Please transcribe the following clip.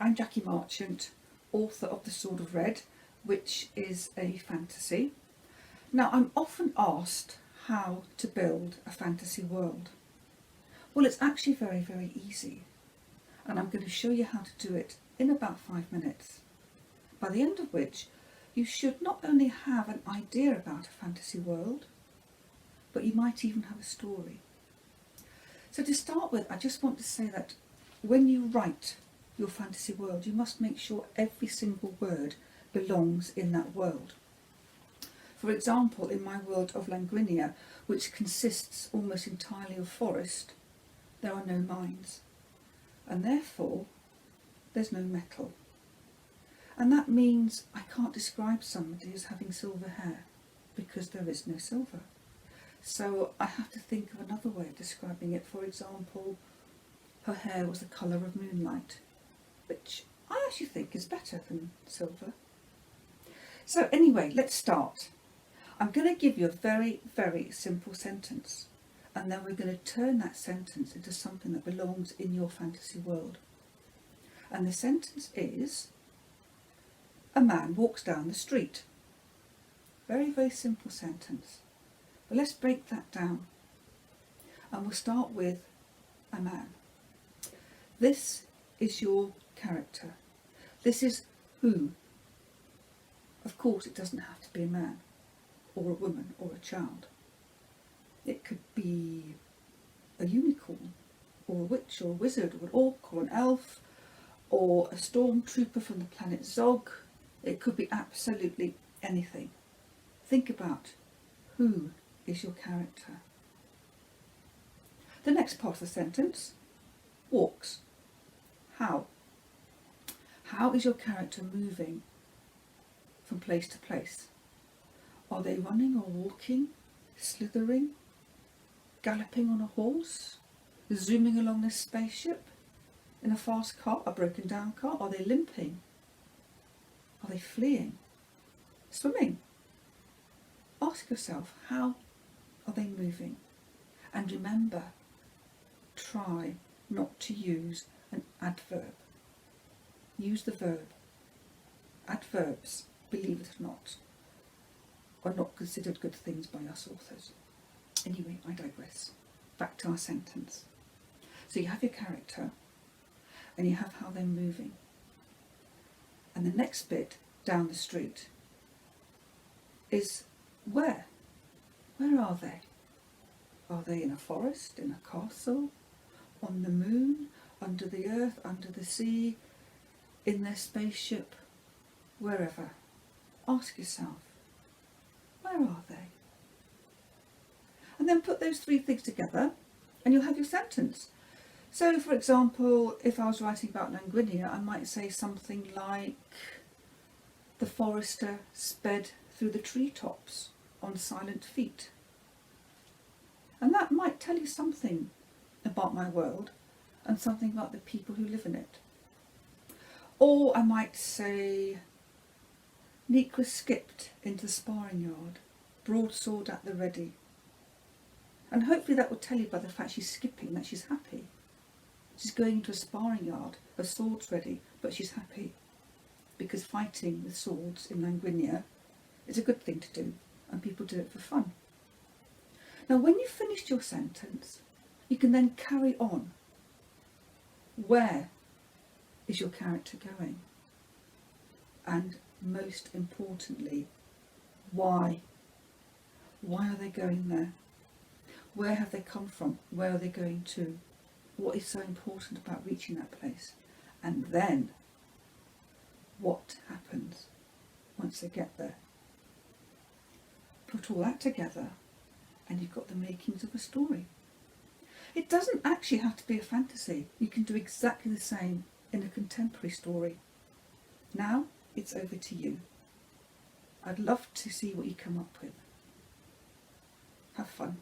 I'm Jackie Marchant, author of The Sword of Red, which is a fantasy. Now, I'm often asked how to build a fantasy world. Well, it's actually very, very easy, and I'm going to show you how to do it in about 5 minutes, by the end of which you should not only have an idea about a fantasy world, but you might even have a story. So to start with, I just want to say that when you write your fantasy world, you must make sure every single word belongs in that world. For example, in my world of Langwinia, which consists almost entirely of forest, there are no mines, and therefore there's no metal. And that means I can't describe somebody as having silver hair, because there is no silver. So I have to think of another way of describing it. For example, her hair was the colour of moonlight, which I actually think is better than silver. So anyway, let's start. I'm going to give you a very, very simple sentence, and then we're going to turn that sentence into something that belongs in your fantasy world. And the sentence is, a man walks down the street. Very, very simple sentence. But let's break that down. And we'll start with a man. This is your character. This is who. Of course, it doesn't have to be a man, or a woman, or a child. It could be a unicorn, or a witch, or a wizard, or an orc, or an elf, or a stormtrooper from the planet Zog. It could be absolutely anything. Think about who is your character. The next part of the sentence, walks. How? How is your character moving from place to place? Are they running or walking, slithering, galloping on a horse, zooming along this spaceship, in a fast car, a broken down car? Are they limping? Are they fleeing? Swimming? Ask yourself, how are they moving? And remember, try not to use an adverb. Use the verb. Adverbs, believe it or not, are not considered good things by us authors. Anyway, I digress. Back to our sentence. So you have your character, and you have how they're moving. And the next bit, down the street, is where? Where are they? Are they in a forest, in a castle, on the moon, under the earth, under the sea, in their spaceship, wherever? Ask yourself, where are they? And then put those three things together and you'll have your sentence. So, for example, if I was writing about Langwinia, I might say something like, the forester sped through the treetops on silent feet. And that might tell you something about my world and something about the people who live in it. Or I might say, Nequa skipped into the sparring yard, broadsword at the ready. And hopefully that will tell you by the fact she's skipping that she's happy. She's going into a sparring yard, her sword's ready, but she's happy. Because fighting with swords in Langwinia is a good thing to do, and people do it for fun. Now when you've finished your sentence, you can then carry on. Where is your character going? And most importantly, why? Why are they going there? Where have they come from? Where are they going to? What is so important about reaching that place? And then, what happens once they get there? Put all that together and you've got the makings of a story. It doesn't actually have to be a fantasy. You can do exactly the same in a contemporary story. Now it's over to you. I'd love to see what you come up with. Have fun.